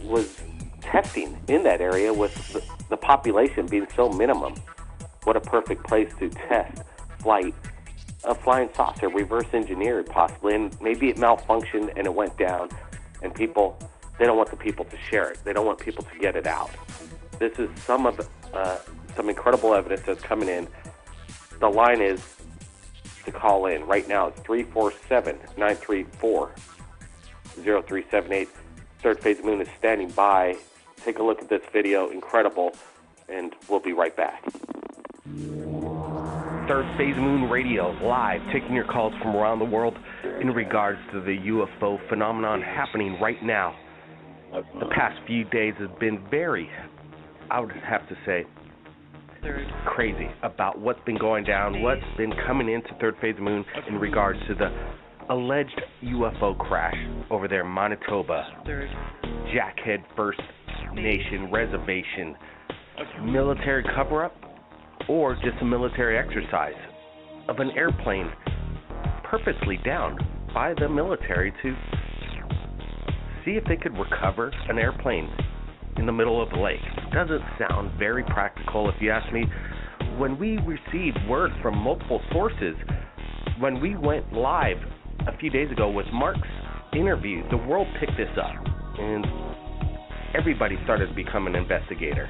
was testing in that area with the population being so minimum. What a perfect place to test a flying saucer, reverse engineered possibly, and maybe it malfunctioned and it went down, and they don't want the people to share it. They don't want people to get it out. This is some incredible evidence that's coming in. The line is to call in right now. It's 347-934-0378. Third Phase Moon is standing by. Take a look at this video. Incredible. And we'll be right back. Third Phase Moon Radio, live, taking your calls from around the world in regards to the UFO phenomenon happening right now. The past few days have been very, I would have to say, crazy about what's been going down, what's been coming into Third Phase Moon in regards to the alleged UFO crash over there in Manitoba, Jackhead First Nation Reservation, military cover-up, or just a military exercise of an airplane purposely downed by the military to see if they could recover an airplane in the middle of the lake. Doesn't sound very practical if you ask me. When we received word from multiple sources, when we went live a few days ago with Mark's interview, the world picked this up and everybody started to become an investigator.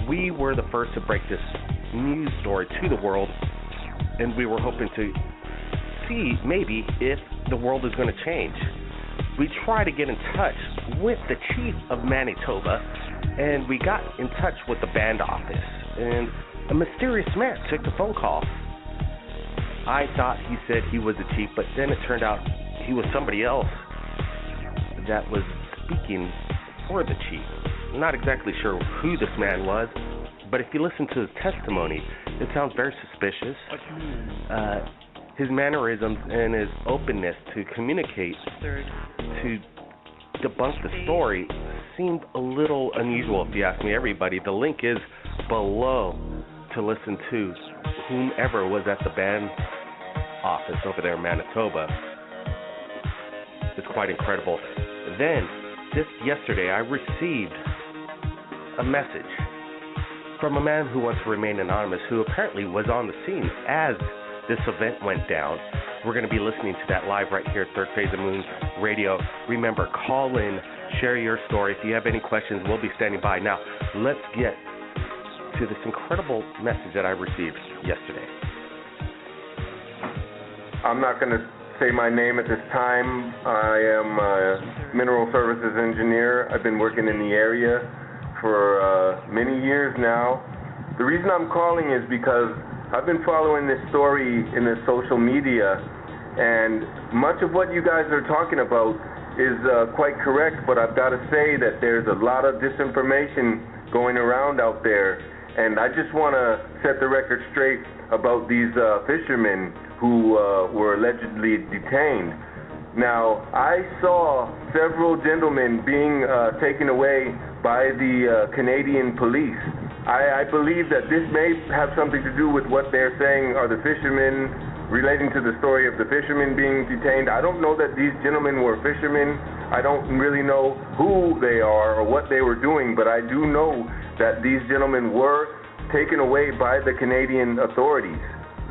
We were the first to break this news story to the world, and we were hoping to see maybe if the world is going to change. We tried to get in touch with the chief of Manitoba, and we got in touch with the band office, and a mysterious man took the phone call. I thought he said he was the chief, but then it turned out he was somebody else that was speaking for the chief. I'm not exactly sure who this man was, but if you listen to his testimony, it sounds very suspicious. His mannerisms and his openness to communicate, to debunk the story, seemed a little unusual if you ask me. Everybody, the link is below to listen to whomever was at the band office over there in Manitoba. It's quite incredible. Then, just yesterday, I received a message from a man who wants to remain anonymous, who apparently was on the scene as this event went down. We're going to be listening to that live right here at Third Phase of Moon Radio. Remember, call in, share your story. If you have any questions, we'll be standing by. Now, let's get to this incredible message that I received yesterday. I'm not going to say my name at this time. I am a mineral services engineer. I've been working in the area for many years now. The reason I'm calling is because I've been following this story in the social media, and much of what you guys are talking about is quite correct, but I've got to say that there's a lot of disinformation going around out there, and I just want to set the record straight about these fishermen who were allegedly detained. Now, I saw several gentlemen being taken away by the Canadian police. I believe that this may have something to do with what they're saying are the fishermen, relating to the story of the fishermen being detained. I don't know that these gentlemen were fishermen. I don't really know who they are or what they were doing, but I do know that these gentlemen were taken away by the Canadian authorities.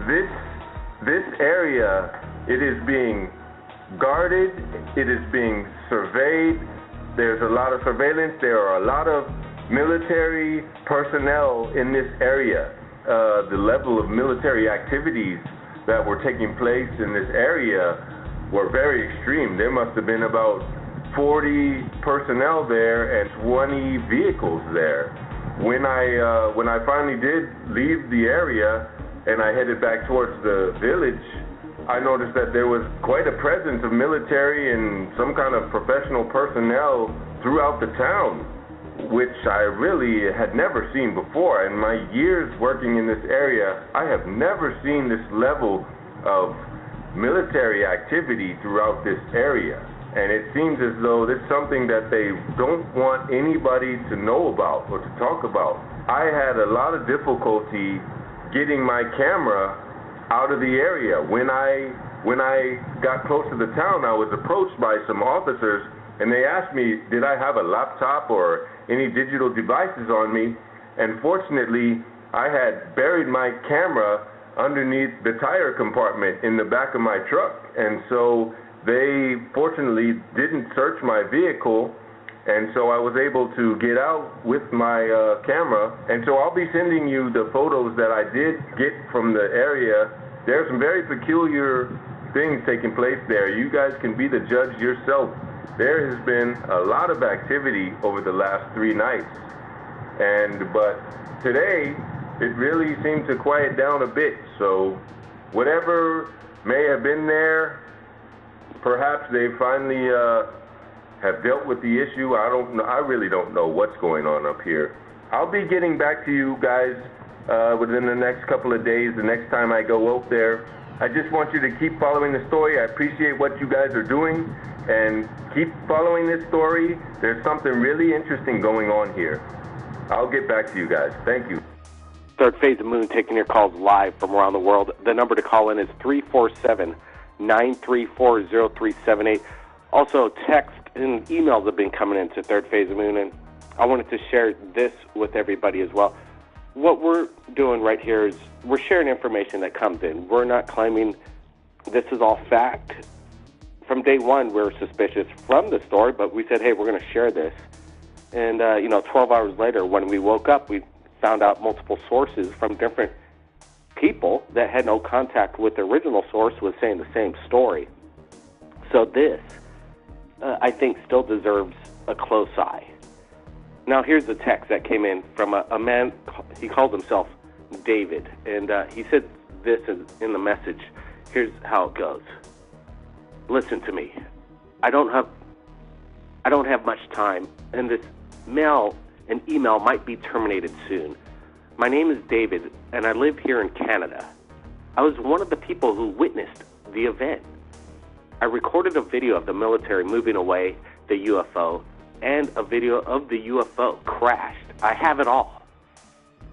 This area, it is being guarded, it is being surveyed, there's a lot of surveillance, there are a lot of military personnel in this area. The level of military activities that were taking place in this area were very extreme. There must have been about 40 personnel there and 20 vehicles there. When I finally did leave the area and I headed back towards the village, I noticed that there was quite a presence of military and some kind of professional personnel throughout the town, which I really had never seen before. In my years working in this area, I have never seen this level of military activity throughout this area. And it seems as though this is something that they don't want anybody to know about or to talk about. I had a lot of difficulty getting my camera out of the area. When I got close to the town, I was approached by some officers and they asked me, did I have a laptop or any digital devices on me? And fortunately, I had buried my camera underneath the tire compartment in the back of my truck. And so they fortunately didn't search my vehicle. And so I was able to get out with my camera. And so I'll be sending you the photos that I did get from the area. There's some very peculiar things taking place there. You guys can be the judge yourself. There has been a lot of activity over the last 3 nights. But today, it really seemed to quiet down a bit. So whatever may have been there, perhaps they finally have dealt with the issue. I don't know. I really don't know what's going on up here. I'll be getting back to you guys within the next couple of days, the next time I go out there. I just want you to keep following the story. I appreciate what you guys are doing, and keep following this story. There's something really interesting going on here. I'll get back to you guys. Thank you. Third Phase of Moon, taking your calls live from around the world. The number to call in is 347-934-0378. Also, text and emails have been coming into Third Phase of Moon, and I wanted to share this with everybody as well. What we're doing right here is we're sharing information that comes in. We're not claiming this is all fact. From day one, we were suspicious from the story, but we said, hey, we're going to share this. And, 12 hours later, when we woke up, we found out multiple sources from different people that had no contact with the original source was saying the same story. So this, I think, still deserves a close eye. Now, here's the text that came in from a man. He called himself David, and he said this in the message. Here's how it goes. Listen to me. I don't have much time, and this mail and email might be terminated soon. My name is David, and I live here in Canada. I was one of the people who witnessed the event. I recorded a video of the military moving away the UFO and a video of the UFO crashed. I have it all.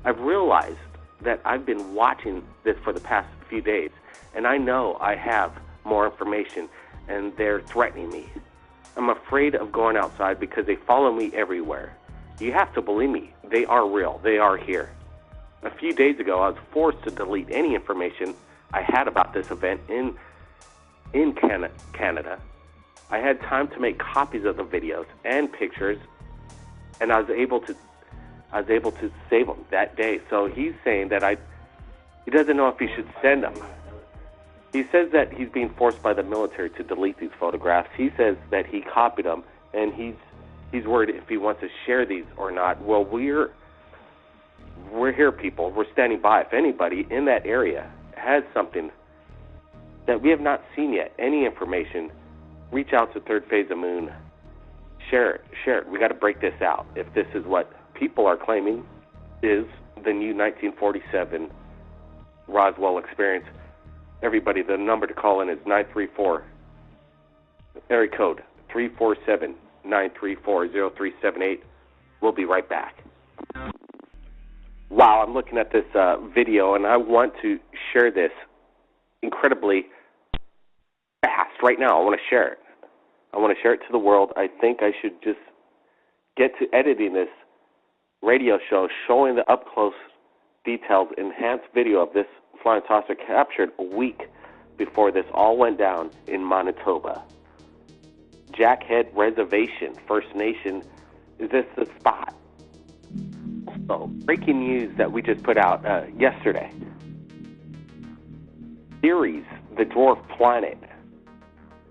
I've realized that I've been watching this for the past few days, and I know I have more information, and they're threatening me. I'm afraid of going outside because they follow me everywhere. You have to believe me. They are real. They are here. A few days ago, I was forced to delete any information I had about this event in Canada. I had time to make copies of the videos and pictures, and I was able to save them that day. So he's saying that he doesn't know if he should send them. He says that he's being forced by the military to delete these photographs. He says that he copied them, and he's worried if he wants to share these or not. Well, we're here, people. We're standing by. If anybody in that area has something that we have not seen yet, any information, reach out to Third Phase of Moon. Share it. We got to break this out. If this is what people are claiming is the new 1947 Roswell experience, everybody, the number to call in is 934, area code 347-934-0378. We'll be right back. Wow, I'm looking at this video, and I want to share this incredibly fast right now. I want to share it. I want to share it to the world. I think I should just get to editing this radio show, showing the up-close, detailed, enhanced video of this flying saucer captured a week before this all went down in Manitoba. Jackhead Reservation, First Nation, is this the spot? Also, breaking news that we just put out yesterday. Ceres, the dwarf planet,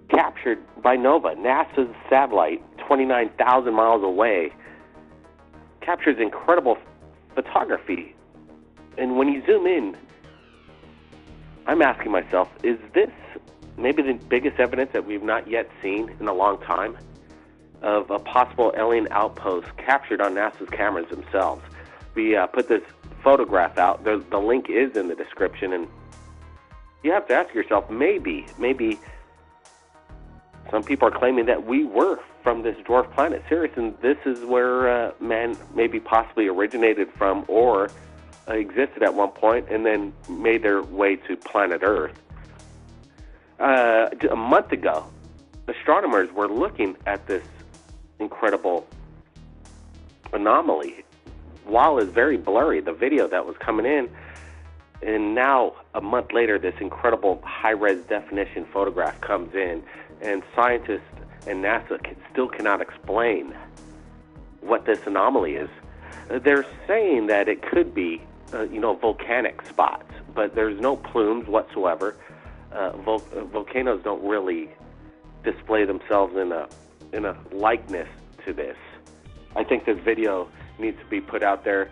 captured by NOVA, NASA's satellite, 29,000 miles away, captures incredible photography. And when you zoom in, I'm asking myself, is this maybe the biggest evidence that we've not yet seen in a long time of a possible alien outpost captured on NASA's cameras themselves? We put this photograph out. The link is in the description, and you have to ask yourself, maybe some people are claiming that we were from this dwarf planet, Sirius, and this is where man maybe possibly originated from or existed at one point and then made their way to planet Earth. A month ago, astronomers were looking at this incredible anomaly. While it's very blurry, the video that was coming in, and now a month later, this incredible high-res definition photograph comes in, and scientists and NASA still cannot explain what this anomaly is. They're saying that it could be, volcanic spots, but there's no plumes whatsoever. Volcanoes don't really display themselves in a likeness to this. I think this video needs to be put out there.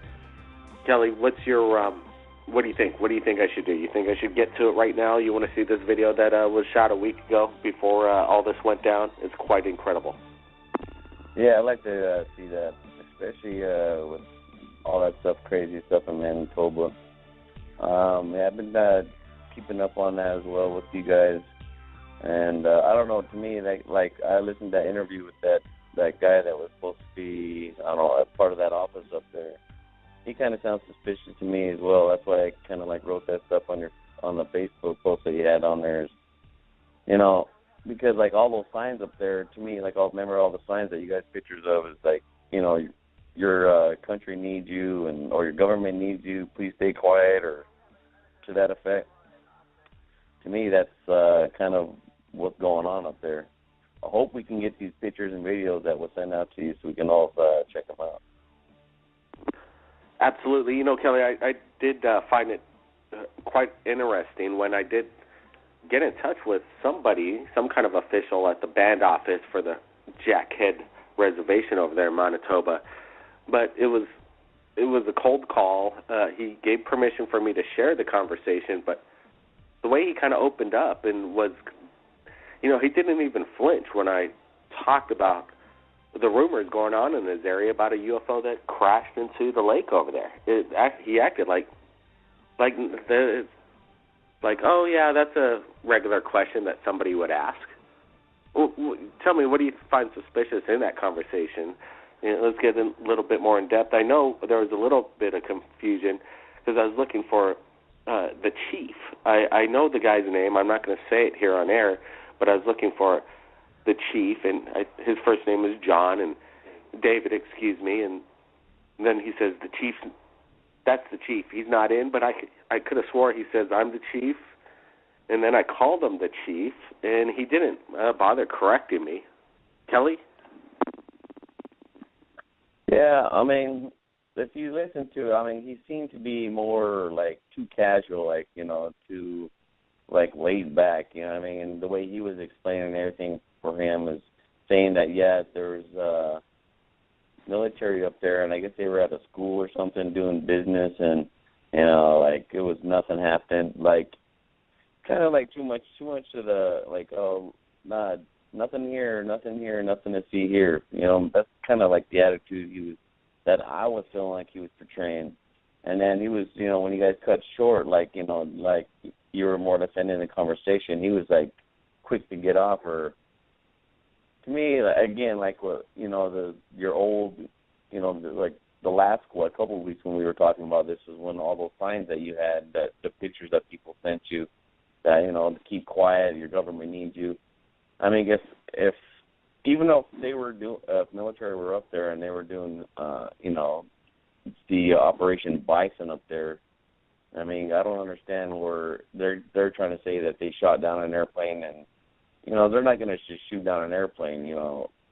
Kelly, what do you think? What do you think I should do? You think I should get to it right now? You want to see this video that was shot a week ago before all this went down? It's quite incredible. Yeah, I'd like to see that, especially with all that stuff, crazy stuff in Manitoba. I've been keeping up on that as well with you guys. And I don't know, to me, like I listened to that interview with that guy that was supposed to be, I don't know, a part of that office up there. He kind of sounds suspicious to me as well. That's why I kind of like wrote that stuff on the Facebook post that you had on there. Because like all those signs up there, to me, like remember all the signs that you guys pictures of is like, your country needs you or your government needs you. Please stay quiet, or to that effect. To me, that's kind of what's going on up there. I hope we can get these pictures and videos that we'll send out to you so we can all check them out. Absolutely. Kelly, I did find it quite interesting when I did get in touch with somebody, some kind of official at the band office for the Jackhead Reservation over there in Manitoba. But it was a cold call. He gave permission for me to share the conversation, but the way he kind of opened up and was, he didn't even flinch when I talked about the rumors going on in this area about a UFO that crashed into the lake over there. He acted like, oh yeah, that's a regular question that somebody would ask. Well, tell me, what do you find suspicious in that conversation? Let's get a little bit more in depth. I know there was a little bit of confusion because I was looking for the chief. I know the guy's name. I'm not going to say it here on air, but I was looking for the chief, and his first name is John, and David, excuse me, and then he says the chief. That's the chief. He's not in, but I could have swore he says I'm the chief, and then I called him the chief, and he didn't bother correcting me. Kelly? Yeah, I mean, if you listen to it, he seemed to be more like too casual, too laid back, and the way he was explaining everything for him is saying that, there's military up there, and I guess they were at a school or something doing business, and, it was nothing happened, kind of too much to the, nothing here, nothing to see here. That's kind of like the attitude that I was feeling like he was portraying. And then he was, when you guys cut short, you were more or less ending the conversation, he was quick to get off. Or to me, again, your old, the last couple of weeks when we were talking about this was when all those signs that you had, that the pictures that people sent you, that to keep quiet, your government needs you. If even though they were military were up there and they were doing, the Operation Bison up there, I don't understand where they're trying to say that they shot down an airplane, and they're not going to just shoot down an airplane,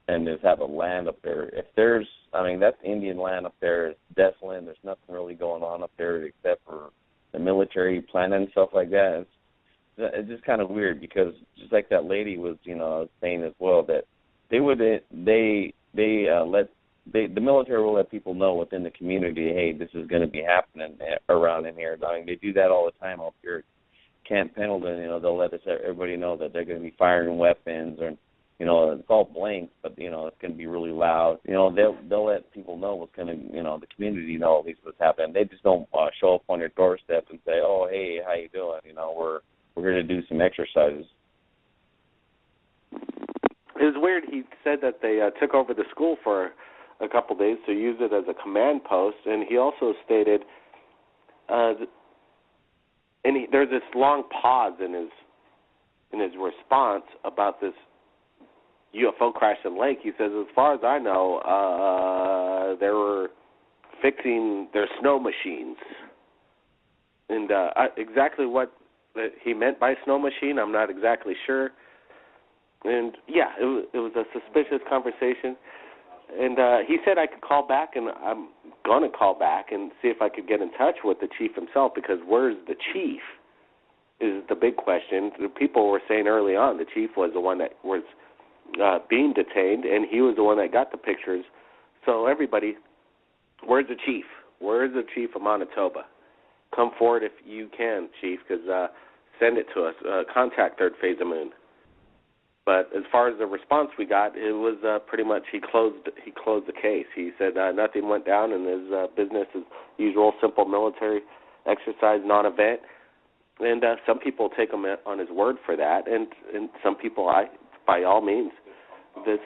and just have a land up there. If there's, that's Indian land up there. It's desolate. There's nothing really going on up there except for the military planning and stuff like that. It's just kind of weird because just like that lady was, saying as well, that the military will let people know within the community, hey, this is going to be happening around in here. They do that all the time up here at Camp Pendleton. They'll let everybody know that they're going to be firing weapons, or it's all blanks, but it's going to be really loud. They'll let people know what's going to, the community know at least what's happening. They just don't show up on your doorstep and say, oh, hey, how you doing? We're going to do some exercises. It was weird. He said that they took over the school for a couple days to use it as a command post, and he also stated, there's this long pause in his response about this UFO crash in Lake. He says, as far as I know, they were fixing their snow machines. And exactly what he meant by snow machine, I'm not exactly sure. And, yeah, it was a suspicious conversation. And he said I could call back, and I'm going to call back and see if I could get in touch with the chief himself, because where's the chief is the big question. The people were saying early on the chief was the one that was being detained, and he was the one that got the pictures. So everybody, where's the chief? Where's the chief of Manitoba? Come forward if you can, chief, because send it to us. Contact Third Phase of Moon. But as far as the response we got, it was pretty much he closed the case. He said nothing went down, and his business as usual, simple military exercise, non-event. And some people take him on his word for that, and some people, by all means, this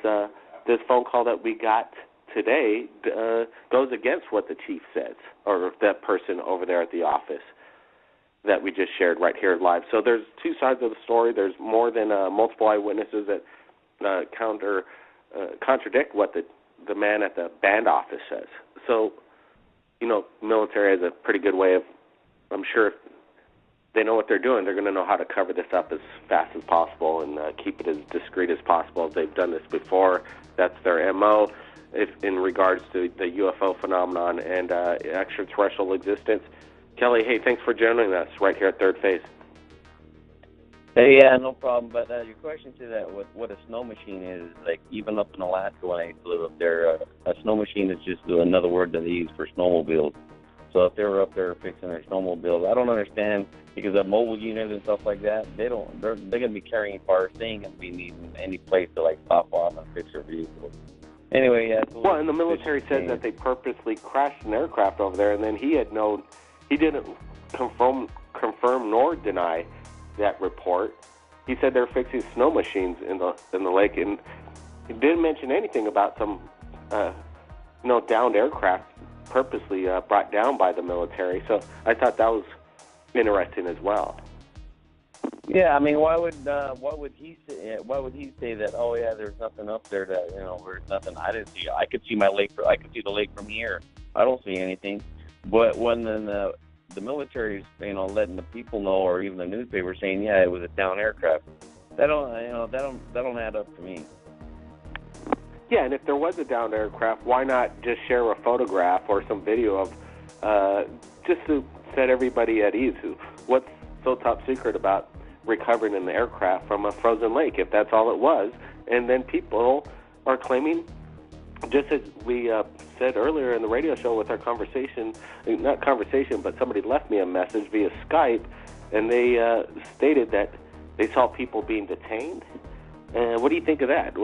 phone call that we got today goes against what the chief says, or that person over there at the office that we just shared right here live. So there's two sides of the story. There's more than multiple eyewitnesses that contradict what the man at the band office says. So, military has a pretty good way of, I'm sure if they know what they're doing, they're going to know how to cover this up as fast as possible and keep it as discreet as possible. They've done this before. That's their MO. If in regards to the UFO phenomenon and extraterrestrial existence. Kelly, hey, thanks for joining us right here at Third Phase. Hey, yeah, no problem. But your question to that, what a snow machine is, like even up in Alaska when I used to live up there, a snow machine is just another word that they use for snowmobiles. So if they were up there fixing their snowmobiles, I don't understand, because of mobile units and stuff like that, they're going to be carrying parts. They ain't going to be needing any place to like stop off and fix their vehicles. Anyway, yeah. Well, and the military said that they purposely crashed an aircraft over there, and then he didn't confirm nor deny that report. He said they're fixing snow machines in the lake, and he didn't mention anything about some downed aircraft purposely brought down by the military. So I thought that was interesting as well. Yeah, I mean, why would he say that? Oh yeah, there's nothing up there that there's nothing. I didn't see. I could see my lake. I could see the lake from here. I don't see anything. But when the military's letting the people know, or even the newspaper saying, yeah, it was a down aircraft, that don't add up to me. Yeah, and if there was a downed aircraft, why not just share a photograph or some video of just to set everybody at ease? What's so top secret about recovering an aircraft from a frozen lake, if that's all it was? And then people are claiming, just as we said earlier in the radio show with our conversation, not conversation, but somebody left me a message via Skype, and they stated that they saw people being detained. And what do you think of that?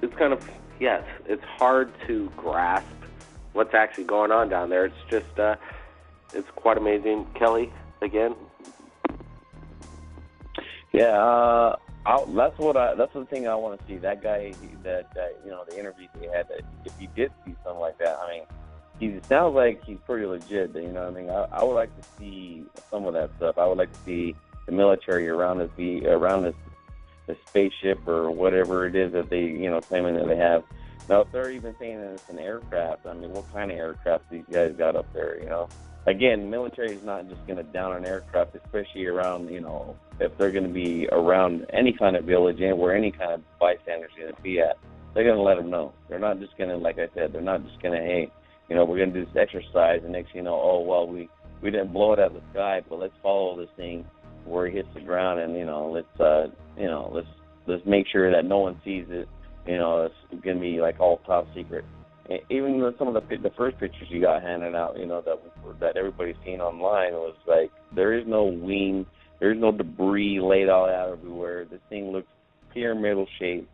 It's kind of, yes, it's hard to grasp what's actually going on down there. It's just, it's quite amazing. Kelly, again? Yeah, that's the thing I want to see. That guy, the interview he had, that if he did see something like that, I mean, he sounds like he's pretty legit. You know what I mean? I would like to see some of that stuff. I would like to see the military around this spaceship or whatever it is that they, claiming that they have. Now, if they're even saying that it's an aircraft, I mean, what kind of aircraft these guys got up there, Again, military is not just going to down an aircraft, especially around, if they're going to be around any kind of village and where any kind of bystanders are going to be at. They're going to let them know. They're not just going to, like I said, they're not just going to, hey, we're going to do this exercise, and next thing you know, oh, well, we didn't blow it out of the sky, but let's follow this thing where it hits the ground, and, let's make sure that no one sees it. It's going to be like all top secret. Even some of the first pictures you got handed out, that everybody's seen online, was like there is no wing, there's no debris laid all out everywhere. This thing looks pyramidal shaped.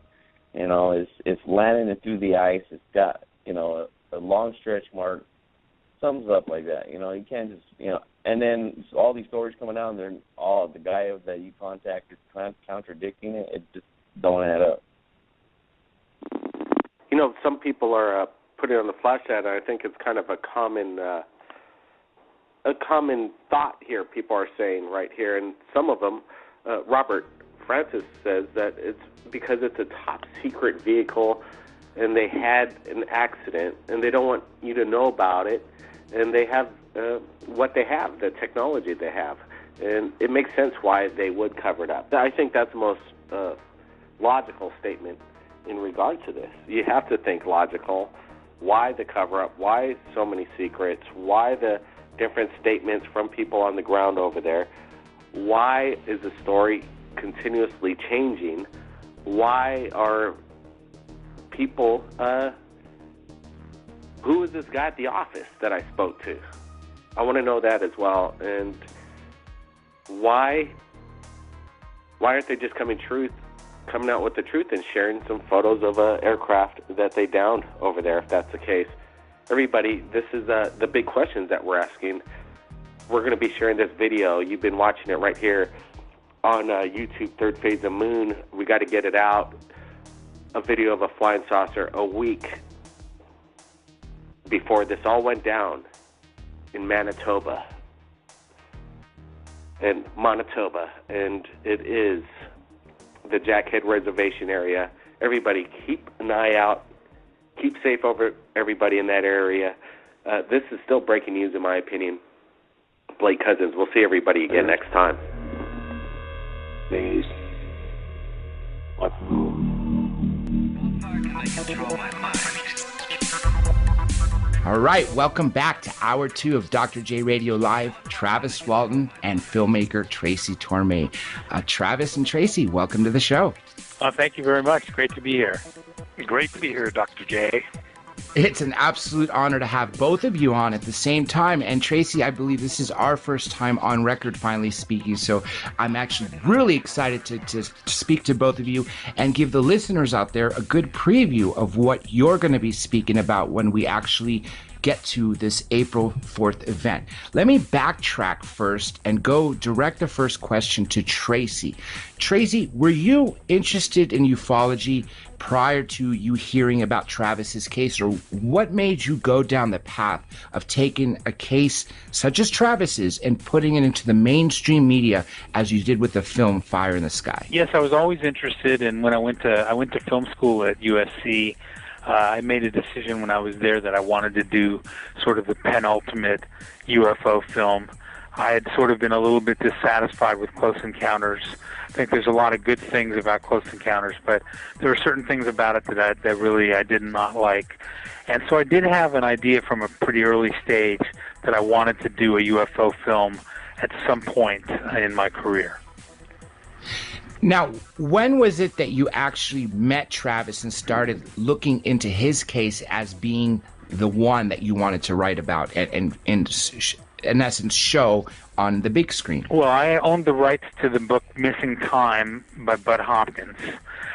It's landing through the ice. It's got a long stretch mark. Sums up like that. You can't just And then all these stories coming out, and they're all the guy that you contacted contradicting it. It just don't add up. Some people are putting on the flash ad, and I think it's kind of a common thought here. People are saying right here, and some of them, Robert Francis says that it's because it's a top secret vehicle and they had an accident and they don't want you to know about it, and they have what they have, the technology they have. And it makes sense why they would cover it up. I think that's the most logical statement in regard to this. You have to think logical. Why the cover-up? Why so many secrets? Why the different statements from people on the ground over there? Why is the story continuously changing? Why are people... who is this guy at the office that I spoke to? I want to know that as well. And why aren't they just coming out with the truth and sharing some photos of an aircraft that they downed over there, if that's the case? Everybody, this is the big questions that we're asking. We're going to be sharing this video. You've been watching it right here on YouTube, Third Phase of Moon. We got to get it out. A video of a flying saucer a week before this all went down in Manitoba. And it is the Jackhead Reservation area. Everybody keep an eye out. Keep safe over everybody in that area. This is still breaking news in my opinion. Blake Cousins, we'll see everybody again next time. Please. What? All right, welcome back to Hour 2 of Dr. J Radio Live. Travis Walton and filmmaker Tracy Torme. Travis and Tracy, welcome to the show. Thank you very much. Great to be here. Great to be here, Dr. J. It's an absolute honor to have both of you on at the same time. And Tracy, I believe this is our first time on record finally speaking. So I'm actually really excited to speak to both of you and give the listeners out there a good preview of what you're going to be speaking about when we actually get to this April 4th event. Let me backtrack first and go direct the first question to Tracy. Tracy, were you interested in ufology prior to you hearing about Travis's case, or what made you go down the path of taking a case such as Travis's and putting it into the mainstream media as you did with the film Fire in the Sky? Yes, I was always interested, and when I went to film school at USC, I made a decision when I was there that I wanted to do sort of the penultimate UFO film. I had sort of been a little bit dissatisfied with Close Encounters. I think there's a lot of good things about Close Encounters, but there were certain things about it that really I did not like. And so I did have an idea from a pretty early stage that I wanted to do a UFO film at some point in my career. Now, when was it that you actually met Travis and started looking into his case as being the one that you wanted to write about and in essence show on the big screen? Well, I owned the rights to the book Missing Time by Bud Hopkins,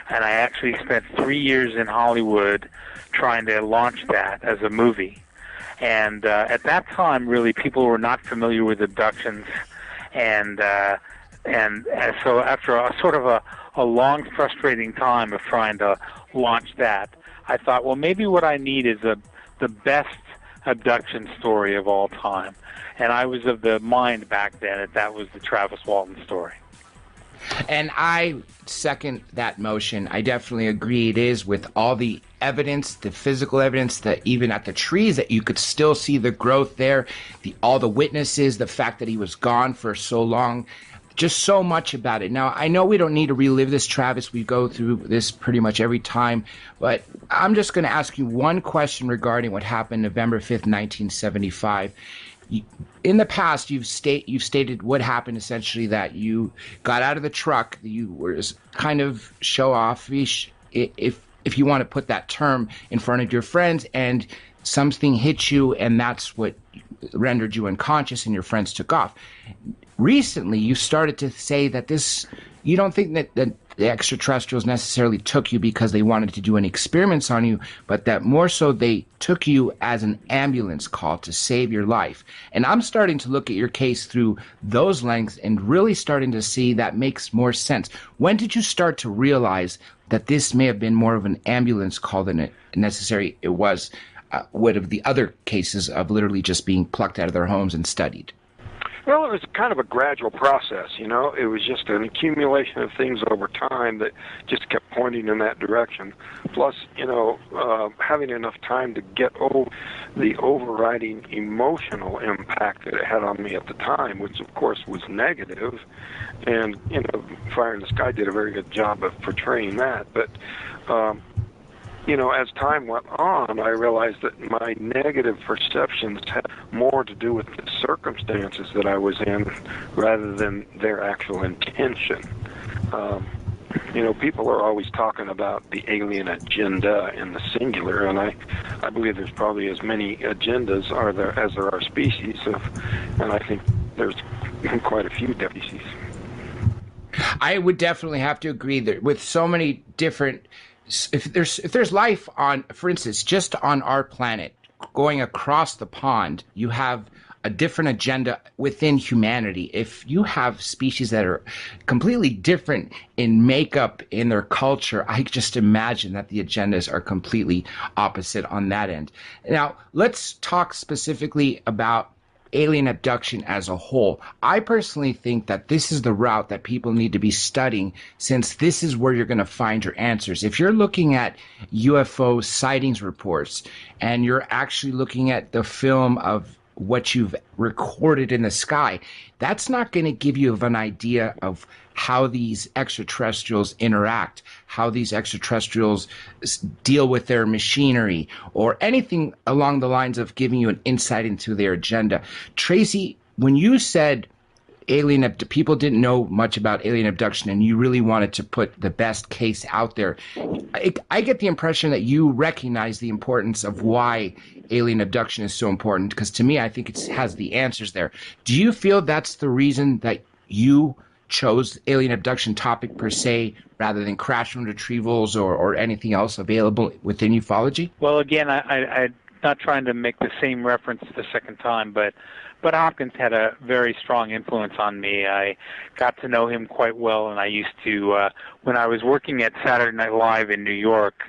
and I actually spent 3 years in Hollywood trying to launch that as a movie. And at that time, really, people were not familiar with abductions, and so after a long, frustrating time of trying to launch that, I thought, well, maybe what I need is the best abduction story of all time. And I was of the mind back then that was the Travis Walton story. And I second that motion. I definitely agree it is, with all the evidence, the physical evidence, that even at the trees that you could still see the growth there, all the witnesses, the fact that he was gone for so long. Just so much about it. Now, I know we don't need to relive this, Travis. We go through this pretty much every time. But I'm just going to ask you one question regarding what happened November 5th, 1975. In the past, you've stated what happened, essentially, that you got out of the truck. You were kind of show-off-ish, if you want to put that term, in front of your friends, and something hit you, and that's what rendered you unconscious, and your friends took off. Recently, you started to say that you don't think that the extraterrestrials necessarily took you because they wanted to do any experiments on you, but that more so they took you as an ambulance call to save your life. And I'm starting to look at your case through those lenses and really starting to see that makes more sense. When did you start to realize that this may have been more of an ambulance call than it would have the other cases of literally just being plucked out of their homes and studied? Well, it was kind of a gradual process, you know. It was just an accumulation of things over time that just kept pointing in that direction. Plus, you know, having enough time to get over the overriding emotional impact that it had on me at the time, which of course was negative. And, you know, Fire in the Sky did a very good job of portraying that. But, you know, as time went on, I realized that my negative perceptions had more to do with the circumstances that I was in rather than their actual intention. You know, people are always talking about the alien agenda in the singular, and I believe there's probably as many agendas as there are species, and I think there's quite a few species. I would definitely have to agree that with so many different, if there's life on, for instance, just on our planet, going across the pond, you have a different agenda within humanity. If you have species that are completely different in makeup, in their culture, I just imagine that the agendas are completely opposite on that end. Now, let's talk specifically about alien abduction as a whole. I personally think that this is the route that people need to be studying, since this is where you're going to find your answers. If you're looking at UFO sightings reports and you're actually looking at the film of what you've recorded in the sky, that's not going to give you an idea of how these extraterrestrials interact, how these extraterrestrials deal with their machinery, or anything along the lines of giving you an insight into their agenda. Tracy, when you said people didn't know much about alien abduction and you really wanted to put the best case out there, I get the impression that you recognize the importance of why alien abduction is so important, because to me, I think it has the answers there. Do you feel that's the reason that you chose alien abduction topic per se, rather than crash and retrievals or anything else available within ufology? Well, again, I'm not trying to make the same reference the second time, but Hopkins had a very strong influence on me. I got to know him quite well, and I used to, when I was working at Saturday Night Live in New York,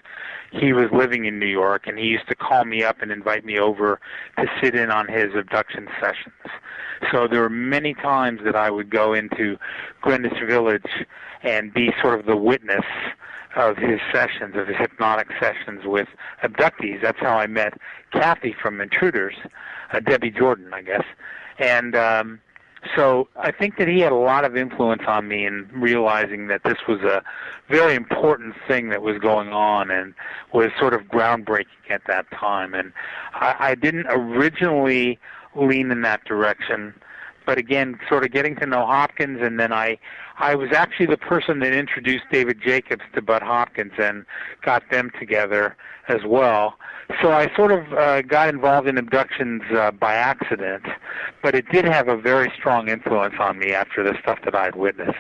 he was living in New York, and he used to call me up and invite me over to sit in on his abduction sessions. So there were many times that I would go into Greenwich Village and be sort of the witness of his sessions, of his hypnotic sessions with abductees. That's how I met Kathy from Intruders, Debbie Jordan, I guess. And so I think that he had a lot of influence on me in realizing that this was a very important thing that was going on and was sort of groundbreaking at that time. And I didn't originally lean in that direction, but again, sort of getting to know Hopkins, and then I was actually the person that introduced David Jacobs to Bud Hopkins and got them together as well. So I sort of got involved in abductions by accident, but it did have a very strong influence on me after the stuff that I'd witnessed.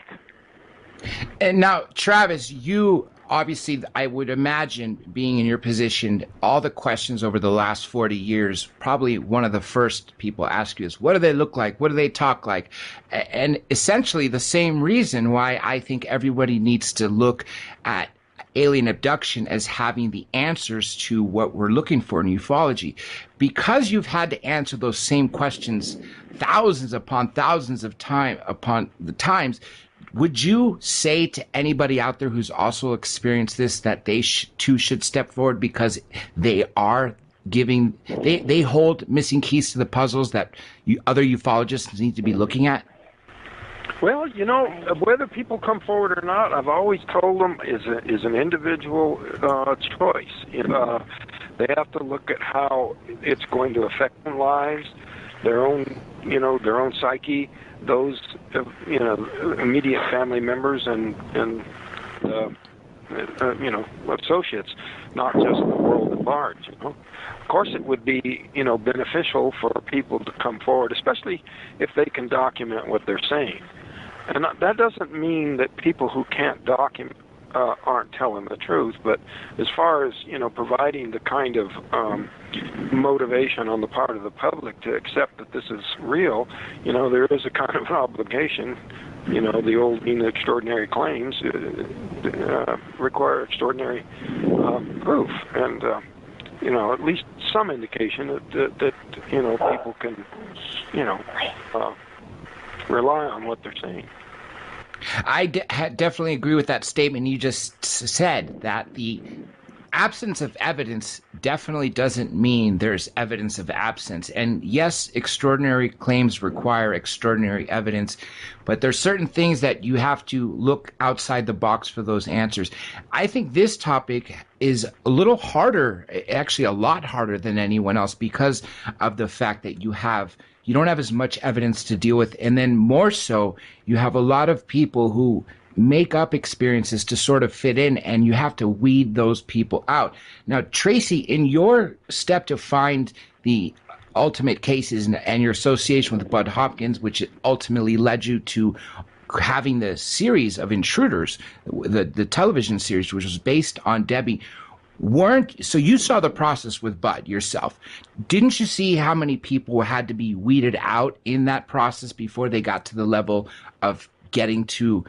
And now, Travis, you obviously, I would imagine, being in your position, all the questions over the last 40 years, probably one of the first people ask you is, what do they look like? What do they talk like? And essentially the same reason why I think everybody needs to look at alien abduction as having the answers to what we're looking for in ufology. Because you've had to answer those same questions thousands upon thousands of times, would you say to anybody out there who's also experienced this that they too should step forward, because they are they hold missing keys to the puzzles that other ufologists need to be looking at? Well, you know, whether people come forward or not, I've always told them is an individual choice. They have to look at how it's going to affect their lives, their own psyche, those immediate family members and associates, not just the world at large. Of course, it would be beneficial for people to come forward, especially if they can document what they're saying. And that doesn't mean that people who can't document aren't telling the truth, but as far as providing the kind of motivation on the part of the public to accept that this is real, there is a kind of an obligation. The old extraordinary claims require extraordinary proof, and at least some indication that people can rely on what they're saying. I definitely agree with that statement you just said, that the absence of evidence definitely doesn't mean there's evidence of absence. And yes, extraordinary claims require extraordinary evidence, but there's certain things that you have to look outside the box for those answers. I think this topic is a little harder, actually a lot harder than anyone else, because of the fact that you don't have as much evidence to deal with. And then more so, you have a lot of people who make up experiences to sort of fit in, and you have to weed those people out. Now, Tracy, in your step to find the ultimate cases and your association with Bud Hopkins, which ultimately led you to having the series of Intruders, the television series, which was based on Debbie, so you saw the process with Bud yourself. Didn't you see how many people had to be weeded out in that process before they got to the level of getting to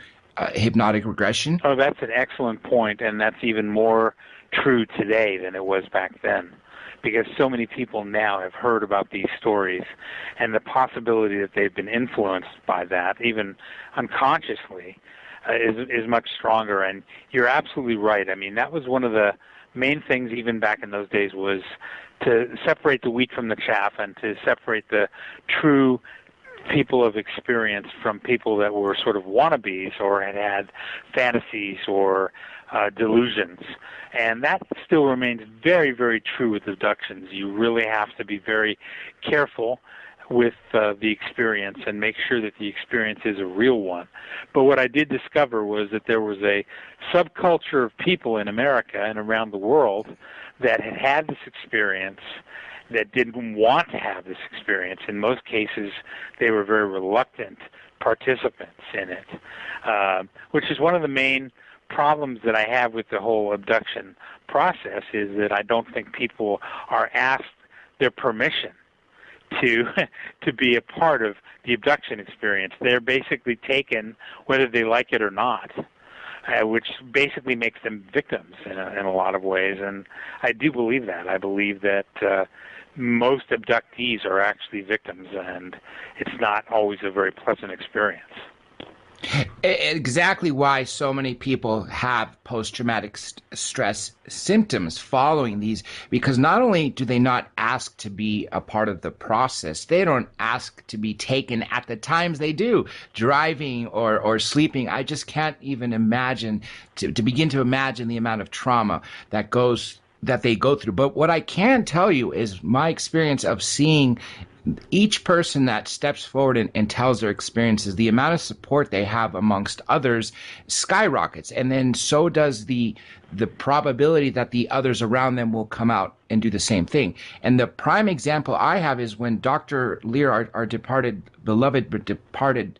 hypnotic regression? Oh, that's an excellent point, and that's even more true today than it was back then, because so many people now have heard about these stories, and the possibility that they've been influenced by that, even unconsciously, is much stronger. And you're absolutely right. I mean, that was one of the main things even back in those days, was to separate the wheat from the chaff and to separate the true people of experience from people that were sort of wannabes or had fantasies or delusions. And that still remains very, very true with abductions. You really have to be very careful with the experience and make sure that the experience is a real one. But what I did discover was that there was a subculture of people in America and around the world that had had this experience, that didn't want to have this experience. In most cases, they were very reluctant participants in it, which is one of the main problems that I have with the whole abduction process, is that I don't think people are asked their permission to be a part of the abduction experience. They're basically taken whether they like it or not, which basically makes them victims in a lot of ways. And I do believe that. I believe that most abductees are actually victims, and it's not always a very pleasant experience. Exactly why so many people have post-traumatic stress symptoms following these, because not only do they not ask to be a part of the process, they don't ask to be taken at the times they do, driving or sleeping. I just can't even imagine, to begin to imagine the amount of trauma that they go through. But what I can tell you is my experience of seeing each person that steps forward and tells their experiences, the amount of support they have amongst others skyrockets. And then so does the probability that the others around them will come out and do the same thing. And the prime example I have is when Dr. Lear, our beloved but departed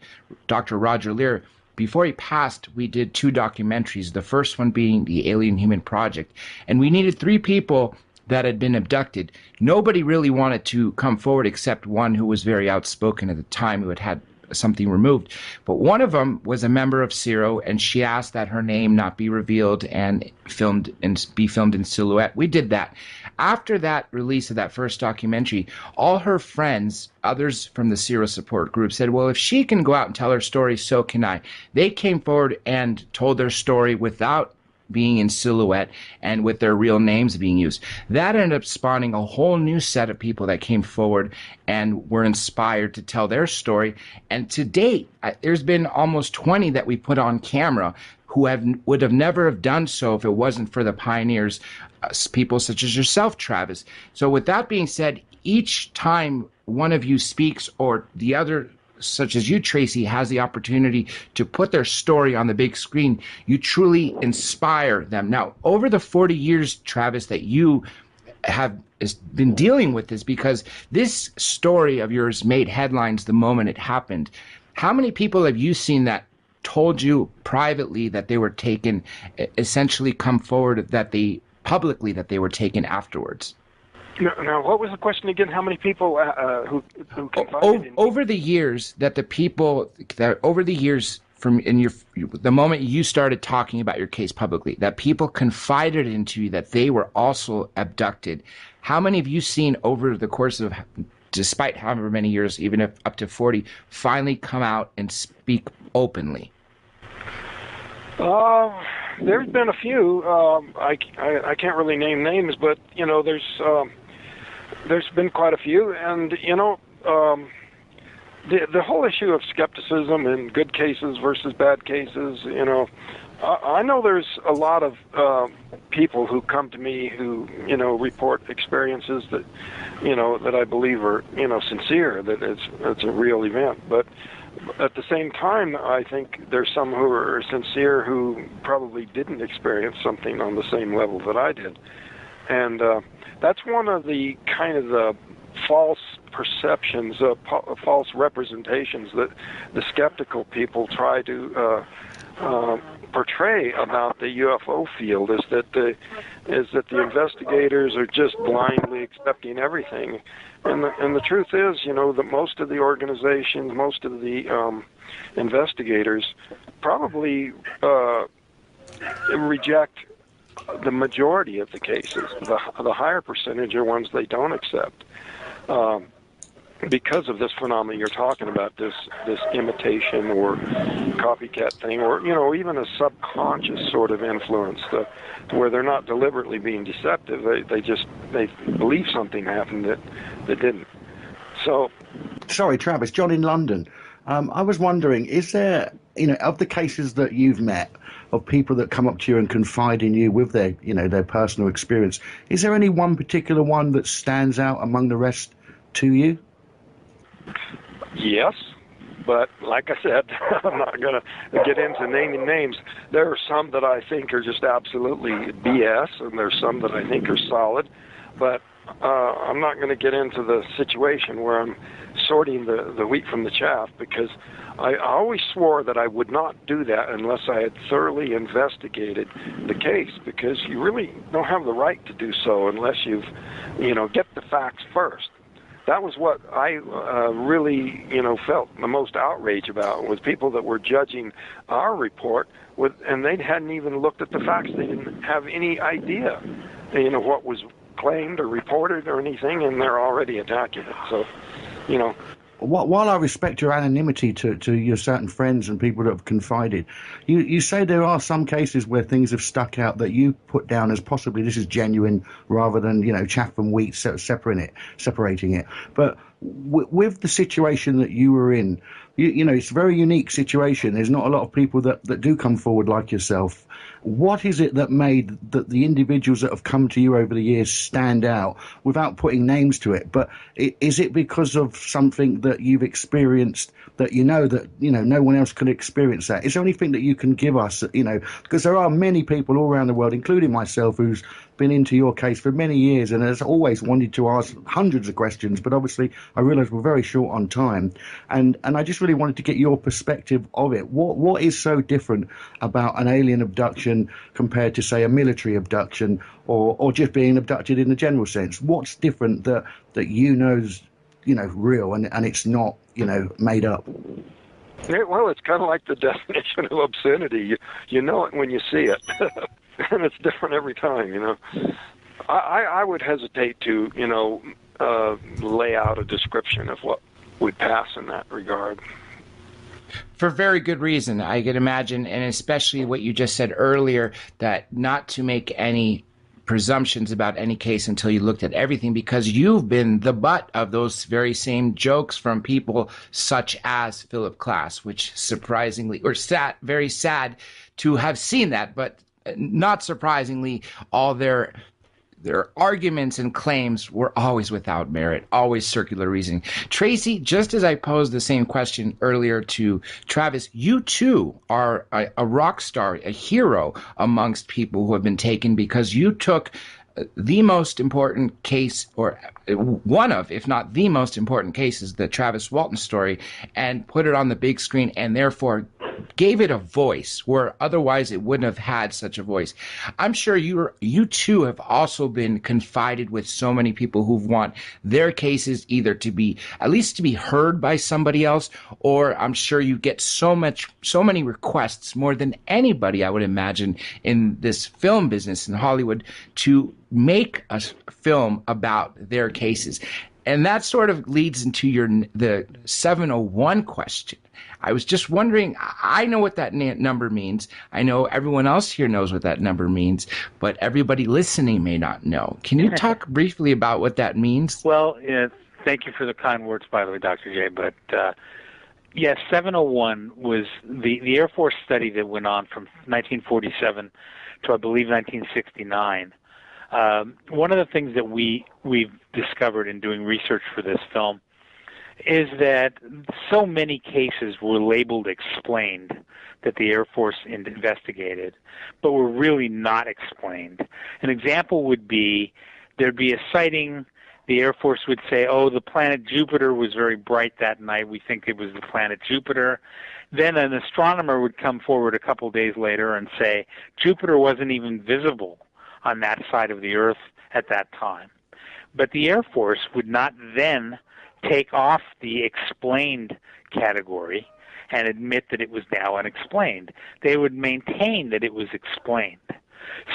Dr. Roger Lear, before he passed, we did 2 documentaries, the first one being the Alien Human Project. And we needed 3 people that had been abducted. Nobody really wanted to come forward except one who was very outspoken at the time, who had something removed. But one of them was a member of Zero, and she asked that her name not be revealed and be filmed in silhouette. We did that. After that release of that first documentary, all her friends, others from the Zero support group, said, well, if she can go out and tell her story, so can I. They came forward and told their story without being in silhouette and with their real names being used. That ended up spawning a whole new set of people that came forward and were inspired to tell their story. And to date, there's been almost 20 that we put on camera who would have never have done so if it wasn't for the pioneers, people such as yourself, Travis. So with that being said, each time one of you speaks or the other, such as you, Tracy, has the opportunity to put their story on the big screen, you truly inspire them. Now, over the 40 years, Travis, that you have been dealing with this, because this story of yours made headlines the moment it happened, how many people have you seen that told you privately that they were taken, essentially come forward publicly that they were taken afterwards? Now, what was the question again? How many people who confided in over the years that from the moment you started talking about your case publicly, that people confided into you that they were also abducted? How many have you seen over the course of despite however many years, even if up to 40, finally come out and speak openly? There's been a few. I can't really name names, but there's been quite a few, and the whole issue of skepticism in good cases versus bad cases. I know there's a lot of people who come to me who report experiences that that I believe are sincere, that it's a real event, but at the same time, I think there's some who are sincere who probably didn't experience something on the same level that I did. And that's one of the kind of the false perceptions, false representations that the skeptical people try to portray about the UFO field, is that the investigators are just blindly accepting everything. And the truth is, that most of the organizations, most of the investigators probably reject the majority of the cases. The higher percentage are ones they don't accept because of this phenomenon you're talking about, this imitation or copycat thing, or even a subconscious sort of influence, where they're not deliberately being deceptive. They believe something happened that didn't. So, sorry, Travis, John in London. I was wondering, is there, of the cases that you've met, of people that come up to you and confide in you with their, their personal experience, is there any one particular one that stands out among the rest to you? Yes, but like I said, I'm not going to get into naming names. There are some that I think are just absolutely BS, and there's some that I think are solid, but I'm not going to get into the situation where I'm sorting the wheat from the chaff, because I always swore that I would not do that unless I had thoroughly investigated the case, because you really don't have the right to do so unless you've, get the facts first. That was what I really, felt the most outrage about, was people that were judging our report and they hadn't even looked at the facts. They didn't have any idea, what was claimed or reported or anything, and they're already attacking it. So, While I respect your anonymity to your certain friends and people that have confided, you say there are some cases where things have stuck out that you put down as possibly this is genuine rather than, chaff from wheat, separating it. But with the situation that you were in, it's a very unique situation. There's not a lot of people that do come forward like yourself. What is it that made the individuals that have come to you over the years stand out, without putting names to it? But is it because of something that you've experienced that no one else can experience that? Is there anything that you can give us, because there are many people all around the world, including myself, who's been into your case for many years and has always wanted to ask hundreds of questions, but obviously I realise we're very short on time, and I just really wanted to get your perspective of it. What is so different about an alien abduction compared to, say, a military abduction, or just being abducted in the general sense? What's different that is real and it's not made up? Yeah, well, it's kind of like the definition of obscenity. You know it when you see it. And it's different every time, I would hesitate to, lay out a description of what would pass in that regard. For very good reason, I could imagine, and especially what you just said earlier, that not to make any presumptions about any case until you looked at everything, because you've been the butt of those very same jokes from people such as Philip Klass, which surprisingly, or very sad to have seen that, but not surprisingly, all their arguments and claims were always without merit, always circular reasoning. Tracy, just as I posed the same question earlier to Travis, you too are a rock star, a hero amongst people who have been taken, because you took the most important case, or one of, if not the most important cases, the Travis Walton story, and put it on the big screen, and therefore gave it a voice where otherwise it wouldn't have had such a voice. I'm sure you too have also been confided with so many people who want their cases either to be, at least to be heard by somebody else, or I'm sure you get so many requests, more than anybody I would imagine in this film business in Hollywood, to make a film about their cases. And that sort of leads into the 701 question. I was just wondering, I know what that number means. I know everyone else here knows what that number means, but everybody listening may not know. Can you talk briefly about what that means? Well, thank you for the kind words, by the way, Dr. J. But yes, 701 was the Air Force study that went on from 1947 to, I believe, 1969. One of the things that we've discovered in doing research for this film is that so many cases were labeled explained that the Air Force investigated, but were really not explained. An example would be there'd be a sighting. The Air Force would say, oh, the planet Jupiter was very bright that night. We think it was the planet Jupiter. Then an astronomer would come forward a couple days later and say, Jupiter wasn't even visible on that side of the Earth at that time. But the Air Force would not then take off the explained category and admit that it was now unexplained. They would maintain that it was explained.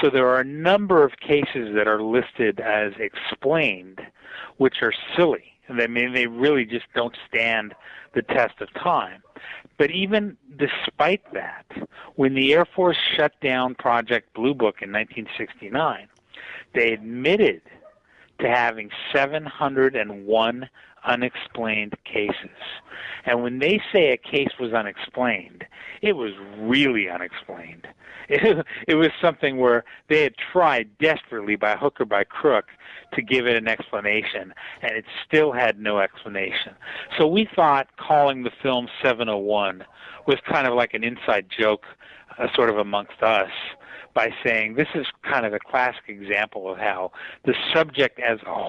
So there are a number of cases that are listed as explained, which are silly. I mean, they really just don't stand the test of time. But even despite that, when the Air Force shut down Project Blue Book in 1969, they admitted to having 701 unexplained cases. And when they say a case was unexplained, it was really unexplained. It was something where they had tried desperately by hook or by crook to give it an explanation, and it still had no explanation. So we thought calling the film 701 was kind of like an inside joke sort of amongst us, by saying this is kind of a classic example of how the subject as a